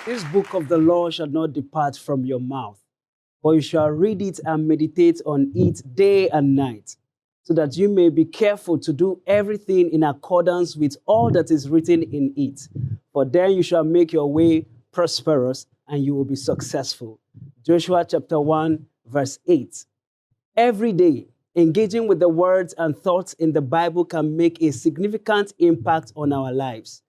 This book of the law shall not depart from your mouth, but you shall read it and meditate on it day and night, so that you may be careful to do everything in accordance with all that is written in it. For then you shall make your way prosperous and you will be successful. Joshua chapter 1, verse 8. Every day, engaging with the words and thoughts in the Bible can make a significant impact on our lives.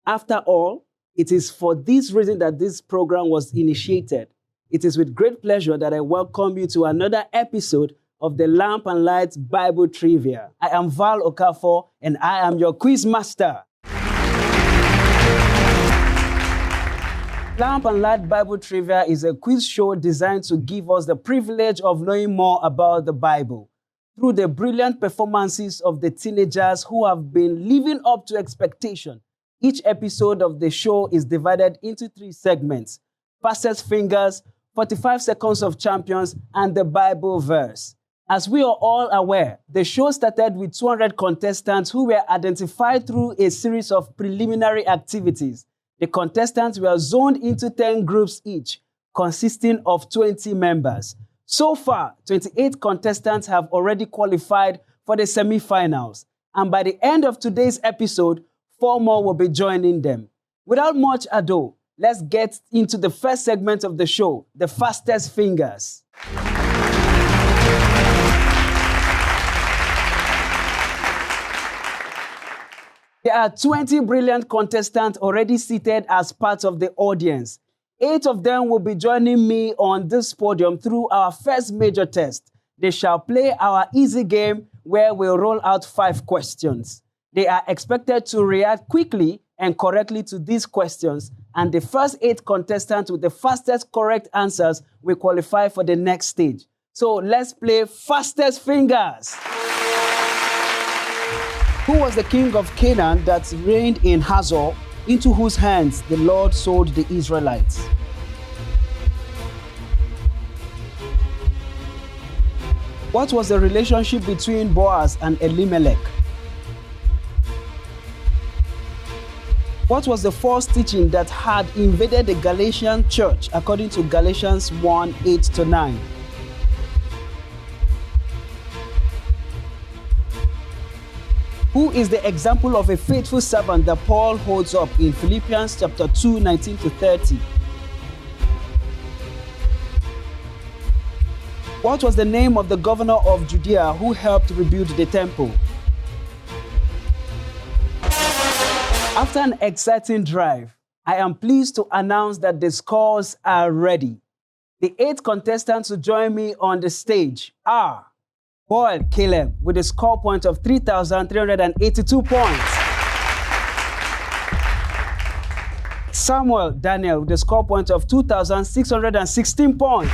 After all, it is for this reason that this program was initiated. It is with great pleasure that I welcome you to another episode of the Lamp and Light Bible Trivia. I am Val Okafor, and I am your quiz master. Lamp and Light Bible Trivia is a quiz show designed to give us the privilege of knowing more about the Bible through the brilliant performances of the teenagers who have been living up to expectation. Each episode of the show is divided into 3 segments: Fastest Fingers, 45 Seconds of Champions, and the Bible Verse. As we are all aware, the show started with 200 contestants who were identified through a series of preliminary activities. The contestants were zoned into 10 groups each, consisting of 20 members. So far, 28 contestants have already qualified for the semi-finals, and by the end of today's episode, 4 more will be joining them. Without much ado, let's get into the first segment of the show, the Fastest Fingers. There are 20 brilliant contestants already seated as part of the audience. 8 of them will be joining me on this podium through our first major test. They shall play our easy game where we'll roll out 5 questions. They are expected to react quickly and correctly to these questions, and the first 8 contestants with the fastest correct answers will qualify for the next stage. So let's play Fastest Fingers. Who was the king of Canaan that reigned in Hazor, into whose hands the Lord sold the Israelites? What was the relationship between Boaz and Elimelech? What was the false teaching that had invaded the Galatian church according to Galatians 1, 8-9? Who is the example of a faithful servant that Paul holds up in Philippians chapter 2, 19-30? What was the name of the governor of Judea who helped rebuild the temple? After an exciting drive, I am pleased to announce that the scores are ready. The 8 contestants who join me on the stage are Boyle Caleb with a score point of 3,382 points. Samuel Daniel with a score point of 2,616 points.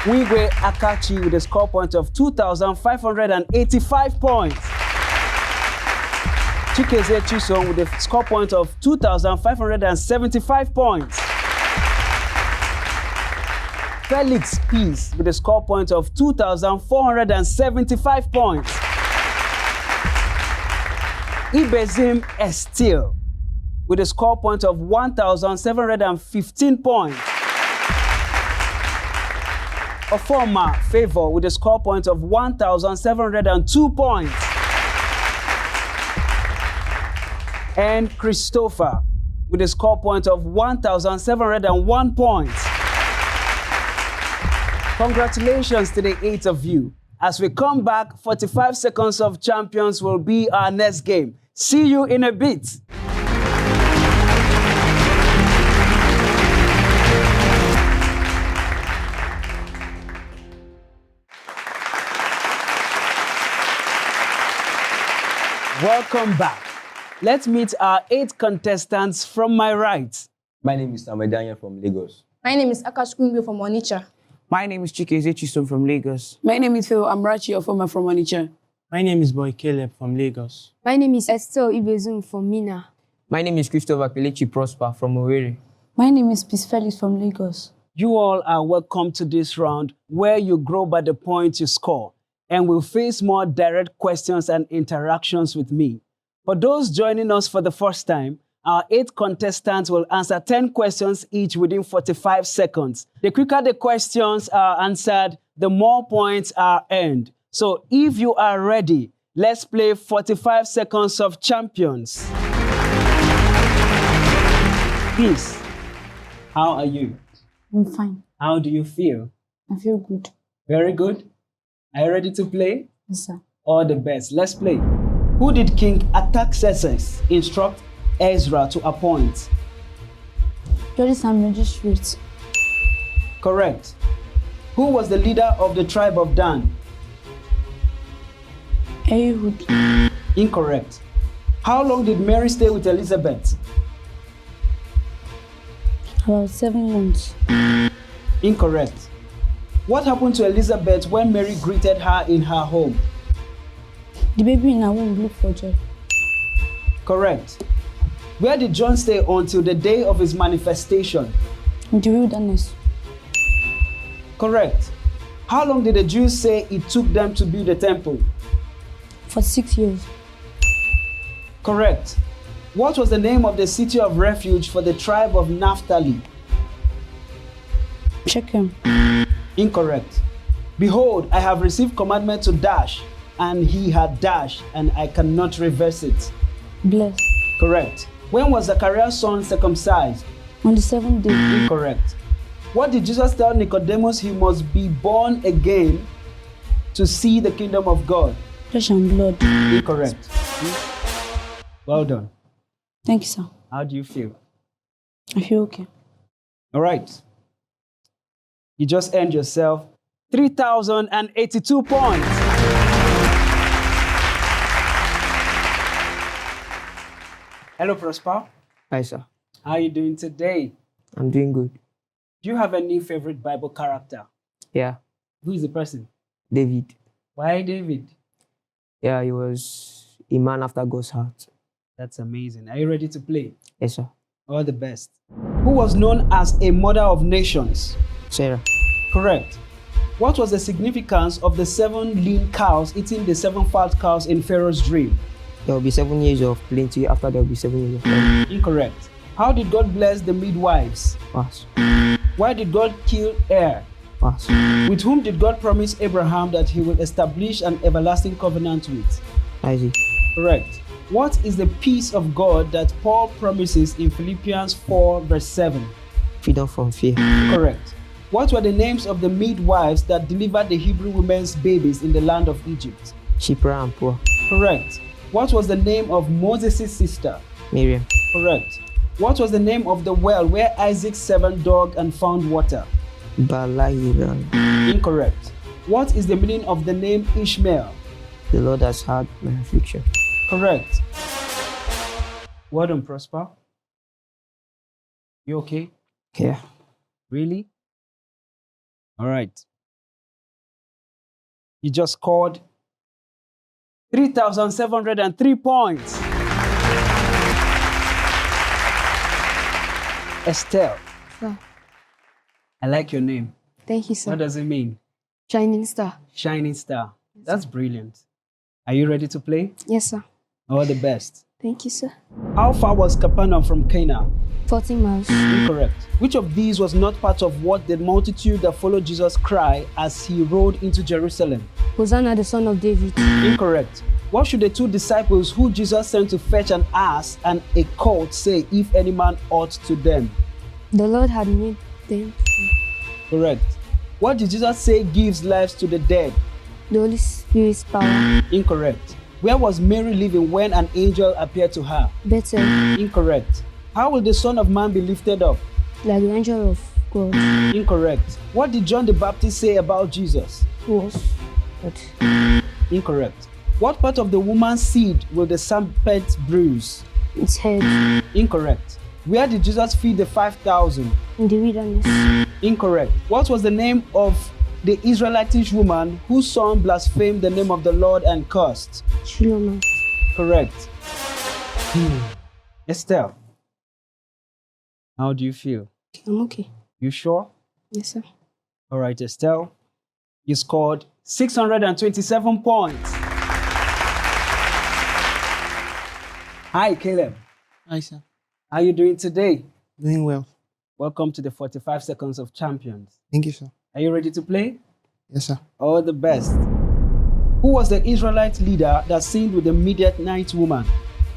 Wigwe Akachi with a score point of 2,585 points. Chikeze Chisom with a score point of 2,575 points. Felix Peace with a score point of 2,475 points. Ibezim Estil with a score point of 1,715 points. Ofoma Favor with a score point of 1,702 points. And Christopher with a score point of 1,701 points. Congratulations to the 8 of you. As we come back, 45 Seconds of Champions will be our next game. See you in a bit. Welcome back. Let's meet our 8 contestants from my right. My name is Samuel Daniel from Lagos. My name is Akashkungu from Onitsha. My name is Chikeze Chisom from Lagos. My name is Phil Amrachi Ofoma from Onitsha. My name is Boy Caleb from Lagos. My name is Estelle Ibezum from Mina. My name is Christopher Kelechi Prosper from Owerri. My name is Peace Felix from Lagos. You all are welcome to this round where you grow by the points you score and will face more direct questions and interactions with me. For those joining us for the first time, Our 8 contestants will answer 10 questions each within 45 seconds. The quicker the questions are answered, the more points are earned. So if you are ready, let's play 45 seconds of champions. Peace. How are you? I'm fine. How do you feel? I feel good. Very good. Are you ready to play? Yes, sir. All the best. Let's play. Who did King Artaxerxes instruct Ezra to appoint? Judges and magistrates. Correct. Who was the leader of the tribe of Dan? Ehud. Incorrect. How long did Mary stay with Elizabeth? About 7 months. Incorrect. What happened to Elizabeth when Mary greeted her in her home? The baby in her womb leaped for joy. Correct. Where did John stay until the day of his manifestation? In the wilderness. Correct. How long did the Jews say it took them to build the temple? For 6 years. Correct. What was the name of the city of refuge for the tribe of Naphtali? Shechem. Incorrect. Behold, I have received commandment to dash, and he had dashed, and I cannot reverse it. Bless. Correct. When was Zachariah's son circumcised? On the 7th day. Incorrect. What did Jesus tell Nicodemus? He must be born again to see the kingdom of God. Flesh and blood. Incorrect. Well done. Thank you, sir. How do you feel? I feel okay. All right. You just earned yourself 3,082 points. Hello, Prosper. Hi, sir. How are you doing today? I'm doing good. Do you have any favorite Bible character? Yeah, Who is the person? David. Why David? Yeah, he was a man after God's heart. That's amazing. Are you ready to play? Yes, sir. All the best. Who was known as a mother of nations? Sarah. Correct. What was the significance of the 7 lean cows eating the 7 fat cows in Pharaoh's dream? There will be 7 years of plenty. After there will be 7 years of plenty. Incorrect. How did God bless the midwives? Pass. Why did God kill Er? Pass. With whom did God promise Abraham that he will establish an everlasting covenant with? Isaac. Correct. What is the peace of God that Paul promises in Philippians 4 verse 7? Freedom from fear. Correct. What were the names of the midwives that delivered the Hebrew women's babies in the land of Egypt? Shipra and poor. Correct. What was the name of Moses' sister? Miriam. Correct. What was the name of the well where Isaac's servant dug and found water? Balahiran. Incorrect. What is the meaning of the name Ishmael? The Lord has heard my affliction. Correct. Well done, Prosper. You okay? Yeah. Really? All right. You just scored 3,703 points. Estelle. Sir. I like your name. Thank you, sir. What does it mean? Shining star. Shining star. That's brilliant. Are you ready to play? Yes, sir. All the best. Thank you, sir. How far was Capernaum from Cana? 14 miles. Incorrect. Which of these was not part of what the multitude that followed Jesus cried as he rode into Jerusalem? Hosanna, the son of David. Incorrect. What should the 2 disciples who Jesus sent to fetch an ass and a colt say if any man ought to them? The Lord had made them. Correct. What did Jesus say gives life to the dead? The Holy Spirit's power. Incorrect. Where was Mary living when an angel appeared to her? Better. Incorrect. How will the Son of Man be lifted up? Like the angel of God. Incorrect. What did John the Baptist say about Jesus? Was. But. Incorrect. What part of the woman's seed will the serpent bruise? Its head. Incorrect. Where did Jesus feed the 5,000? In the wilderness. Incorrect. What was the name of the Israelitish woman whose son blasphemed the name of the Lord and cursed? Shilomite. Correct. Estelle, how do you feel? I'm okay. You sure? Yes, sir. All right, Estelle, you scored 627 points. Hi, Caleb. Hi, sir. How are you doing today? Doing well. Welcome to the 45 Seconds of Champions. Thank you, sir. Are you ready to play? Yes, sir. All the best. Who was the Israelite leader that sinned with the Midianite woman?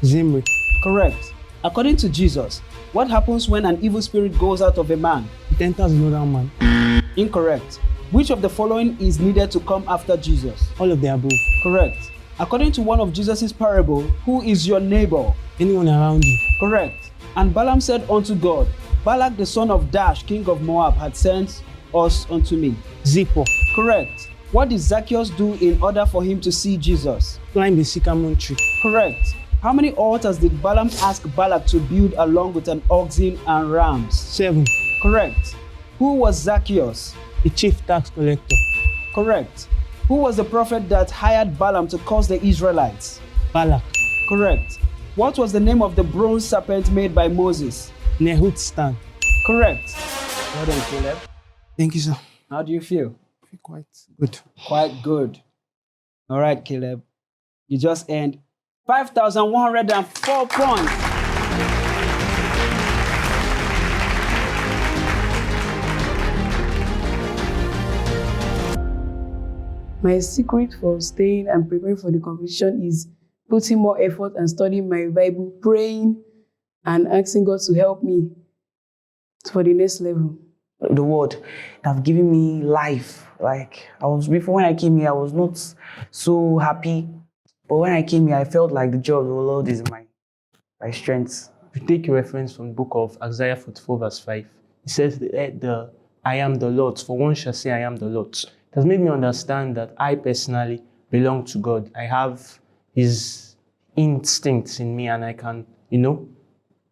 Zimri. Correct. According to Jesus, what happens when an evil spirit goes out of a man? It enters another man. Incorrect. Which of the following is needed to come after Jesus? All of the above. Correct. According to one of Jesus' parable, who is your neighbor? Anyone around you. Correct. And Balaam said unto God, Balak the son of Dash, king of Moab, had sent us unto me. Zippo. Correct. What did Zacchaeus do in order for him to see Jesus? Climb the sycamore tree. Correct. How many altars did Balaam ask Balak to build along with an oxen and rams? 7. Correct. Who was Zacchaeus? The chief tax collector. Correct. Who was the prophet that hired Balaam to curse the Israelites? Balak. Correct. What was the name of the bronze serpent made by Moses? Nehut stand. Correct. Well done, Caleb. Thank you, sir. How do you feel? I feel quite good. Quite good. All right, Caleb. You just earned 5,104 points. My secret for staying and preparing for the competition is putting more effort and studying my Bible, praying and asking God to help me for the next level. The word have given me life. Like before when I came here, I was not so happy. But when I came here, I felt like the joy of the Lord is my strength. If you take a reference from the book of Isaiah 44 verse 5, it says I am the Lord, for one shall say I am the Lord. It has made me understand that I personally belong to God. I have His instincts in me and I can,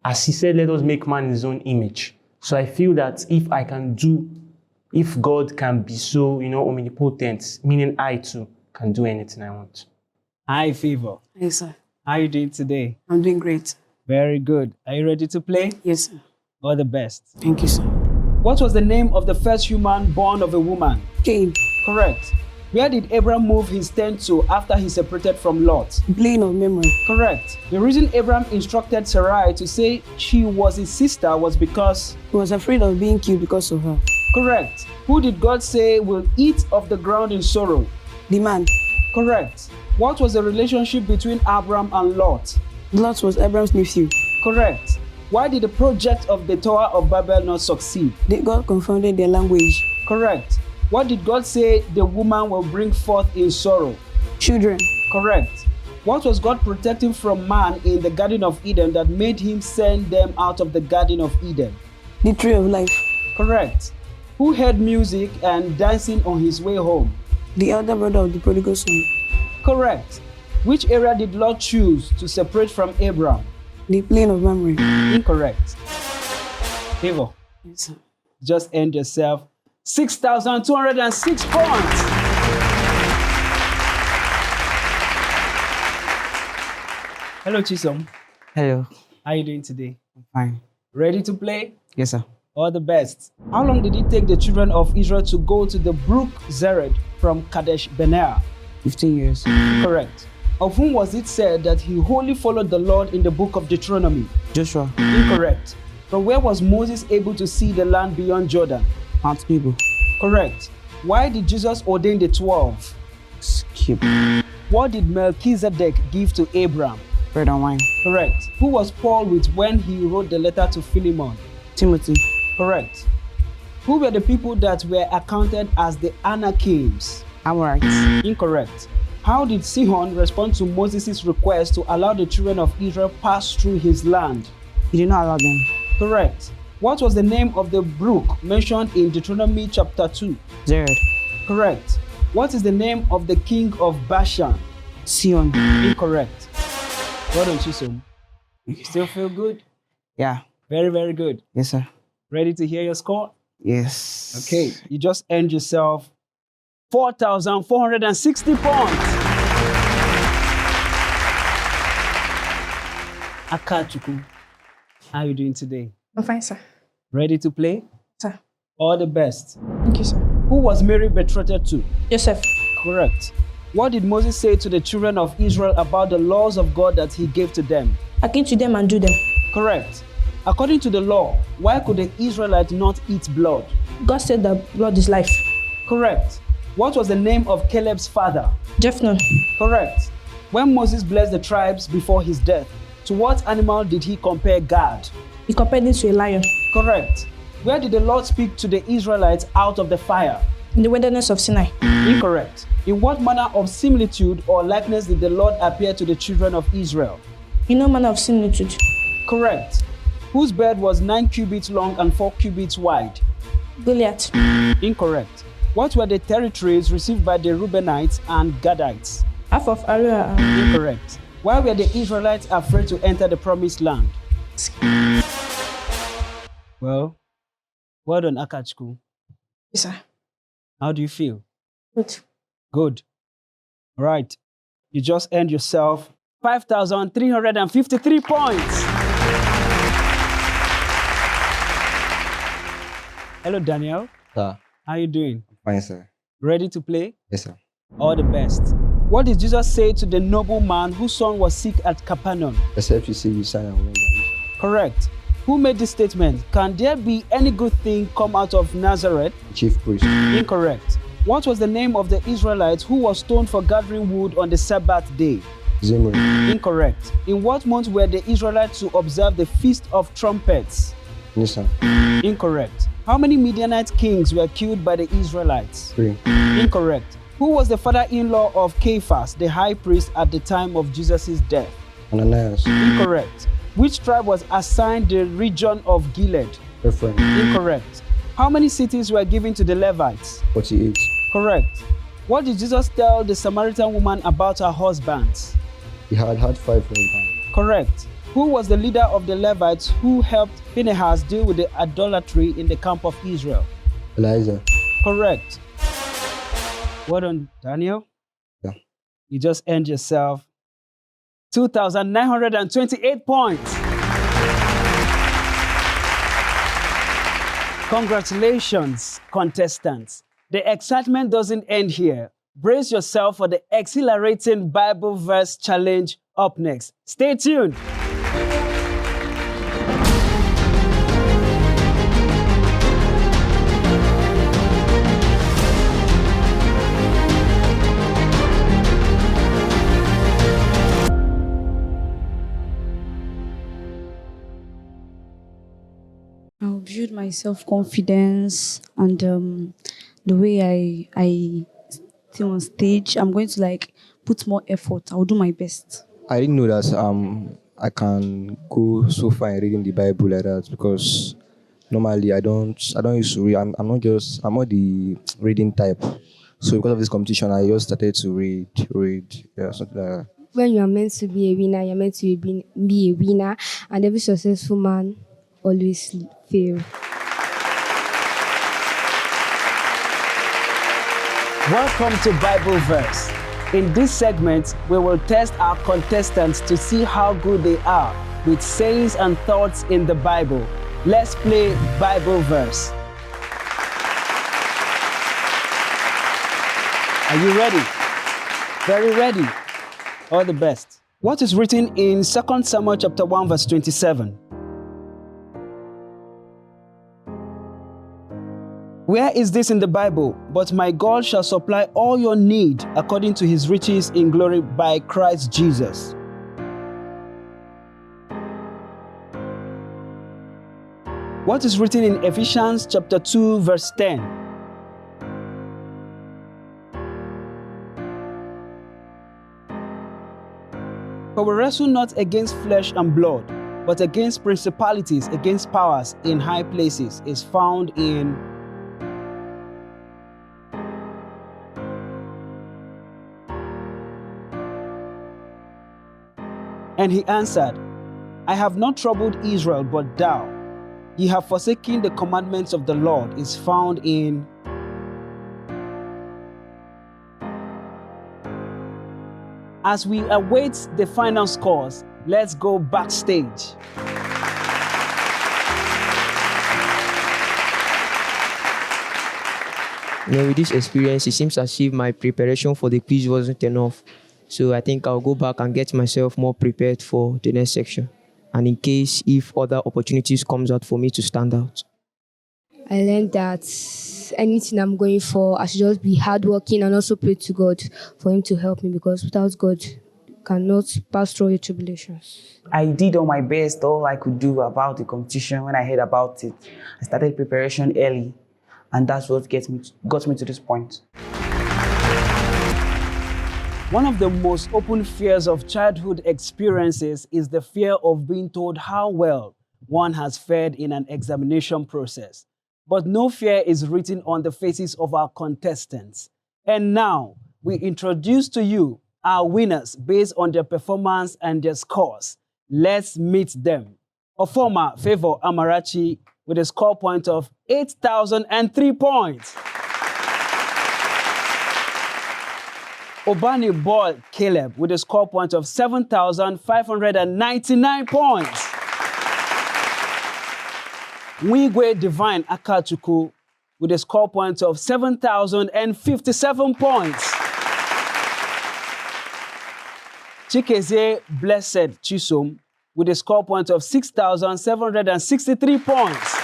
as He said, let us make man in His own image. So I feel that if God can be so, omnipotent, meaning I too can do anything I want. Hi, Favor. Yes, sir. How are you doing today? I'm doing great. Very good. Are you ready to play? Yes, sir. All the best. Thank you, sir. What was the name of the first human born of a woman? Cain. Correct. Where did Abraham move his tent to after he separated from Lot? Plane of memory. Correct. The reason Abraham instructed Sarai to say she was his sister was because... He was afraid of being killed because of her. Correct. Who did God say will eat of the ground in sorrow? The man. Correct. What was the relationship between Abraham and Lot? Lot was Abraham's nephew. Correct. Why did the project of the Tower of Babel not succeed? God confounded their language. Correct. What did God say the woman will bring forth in sorrow? Children. Correct. What was God protecting from man in the Garden of Eden that made him send them out of the Garden of Eden? The tree of life. Correct. Who heard music and dancing on his way home? The elder brother of the prodigal son. Correct. Which area did Lot choose to separate from Abraham? The plane of memory. Incorrect. Favor. Yes, sir. Just earned yourself 6,206 points. Hello, Chisom. Hello. How are you doing today? I'm fine. Ready to play? Yes, sir. All the best. How long did it take the children of Israel to go to the brook Zered from Kadesh Barnea? 15 years. Correct. Of whom was it said that he wholly followed the Lord in the book of Deuteronomy? Joshua. Incorrect. From where was Moses able to see the land beyond Jordan? Mount Nebo. Correct. Why did Jesus ordain the 12? Skip. What did Melchizedek give to Abraham? Bread and wine. Correct. Who was Paul with when he wrote the letter to Philemon? Timothy. Correct. Who were the people that were accounted as the Anakims? Amorites. Incorrect. How did Sihon respond to Moses' request to allow the children of Israel pass through his land? He did not allow them. Correct. What was the name of the brook mentioned in Deuteronomy chapter 2? Zered. Correct. What is the name of the king of Bashan? Sion. Incorrect. Well done, Chisom. You still feel good? Yeah. Very, very good. Yes, sir. Ready to hear your score? Yes. Okay. You just earned yourself 4,460 points. Akachuku, how are you doing today? I'm fine, sir. Ready to play? Sir. All the best. Thank you, sir. Who was Mary betrothed to? Joseph. Correct. What did Moses say to the children of Israel about the laws of God that he gave to them? Hearken to them and do them. Correct. According to the law, why could the Israelites not eat blood? God said that blood is life. Correct. What was the name of Caleb's father? Jephthah. Correct. When Moses blessed the tribes before his death, to what animal did he compare Gad? He compared it to a lion. Correct. Where did the Lord speak to the Israelites out of the fire? In the wilderness of Sinai. Incorrect. In what manner of similitude or likeness did the Lord appear to the children of Israel? In no manner of similitude. Correct. Whose bed was 9 cubits long and 4 cubits wide? Goliath. Incorrect. What were the territories received by the Reubenites and Gadites? Half of Area. Incorrect. Why were the Israelites afraid to enter the promised land? Well done, Akachku. Yes, sir. How do you feel? Good. Good. All right. You just earned yourself 5,353 points. Hello, Daniel. Sir. How are you doing? Fine, sir. Ready to play? Yes, sir. All the best. What did Jesus say to the nobleman whose son was sick at Capernaum? Except you see you sign and remember. Correct. Who made this statement? Can there be any good thing come out of Nazareth? Chief priest. Incorrect. What was the name of the Israelites who was stoned for gathering wood on the Sabbath day? Zimri. Incorrect. In what month were the Israelites to observe the Feast of Trumpets? Nisan. Incorrect. How many Midianite kings were killed by the Israelites? 3. Incorrect. Who was the father-in-law of Caiaphas, the high priest at the time of Jesus' death? Ananias. Incorrect. Which tribe was assigned the region of Gilead? Ephraim. Incorrect. How many cities were given to the Levites? 48. Correct. What did Jesus tell the Samaritan woman about her husbands? He had 5 for him. Correct. Who was the leader of the Levites who helped Phinehas deal with the idolatry in the camp of Israel? Elijah. Correct. Well done, Daniel. Yeah. You just earned yourself 2,928 points. Congratulations, contestants. The excitement doesn't end here. Brace yourself for the exhilarating Bible verse challenge up next. Stay tuned. I'll build my self-confidence and the way I stay on stage. I'm going to put more effort. I'll do my best. I didn't know that I can go so far in reading the Bible like that because normally I don't used to read. I'm not the reading type. So because of this competition, I just started to read, something like that. When you are meant to be a winner, you're meant to be a winner, and every successful man always fail. Welcome to Bible Verse. In this segment, we will test our contestants to see how good they are with sayings and thoughts in the Bible. Let's play Bible Verse. Are you ready? Very ready. All the best. What is written in 2 Samuel chapter 1 verse 27? Where is this in the Bible? But my God shall supply all your need according to his riches in glory by Christ Jesus. What is written in Ephesians chapter 2 verse 10? For we wrestle not against flesh and blood, but against principalities, against powers in high places, is found in And he answered, I have not troubled Israel, but thou. Ye have forsaken the commandments of the Lord, is found in As we await the final scores, let's go backstage. With this experience, it seems as if my preparation for the quiz wasn't enough. So I think I'll go back and get myself more prepared for the next section. and in case if other opportunities comes out for me to stand out. I learned that anything I'm going for, I should just be hardworking and also pray to God for Him to help me, because without God, you cannot pass through your tribulations. I did all my best, all I could do about the competition. When I heard about it, I started preparation early, and that's what got me to this point. One of the most open fears of childhood experiences is the fear of being told how well one has fared in an examination process. But no fear is written on the faces of our contestants. And now, we introduce to you our winners based on their performance and their scores. Let's meet them. Ofoma Favor Amarachi with a score point of 8,003 points. Obani Ball Caleb with a score point of 7,599 points. Mwigwe Divine Akachukwu with a score point of 7,057 points. Chikezie Blessed Chisom with a score point of 6,763 points.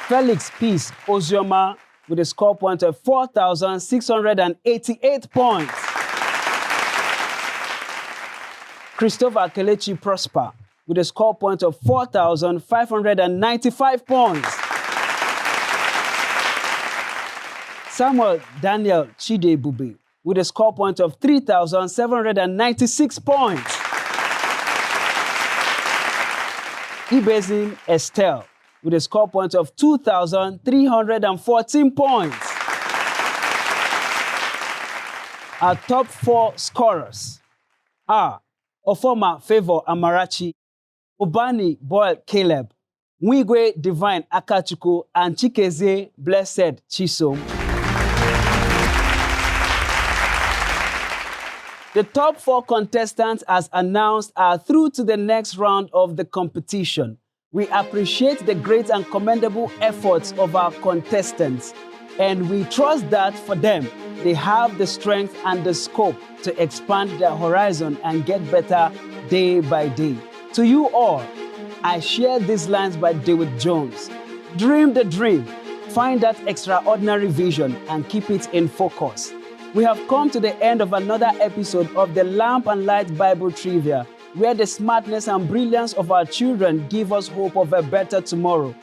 Felix Peace Ozioma with a score point of 4,688 points. Christopher Kelechi Prosper with a score point of 4,595 points. Samuel Daniel Chidebube with a score point of 3,796 points. Ibezim Estelle with a score point of 2,314 points. Our top 4 scorers are Ofoma Favor Amarachi, Obani Boyle Caleb, Mwigwe Divine Akachukwu, and Chikezie Blessed Chisom. The top 4 contestants, as announced, are through to the next round of the competition. We appreciate the great and commendable efforts of our contestants, and we trust that for them, they have the strength and the scope to expand their horizon and get better day by day. To you all, I share these lines by David Jones. Dream the dream, find that extraordinary vision, and keep it in focus. We have come to the end of another episode of the Lamp and Light Bible Trivia, where the smartness and brilliance of our children give us hope of a better tomorrow.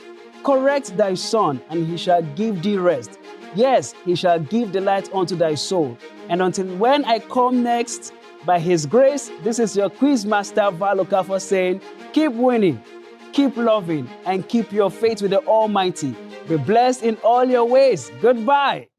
Correct thy son, and he shall give thee rest. Yes, he shall give delight unto thy soul. And until when I come next, by his grace, this is your quiz master, Valoka, for saying, keep winning, keep loving, and keep your faith with the Almighty. Be blessed in all your ways. Goodbye.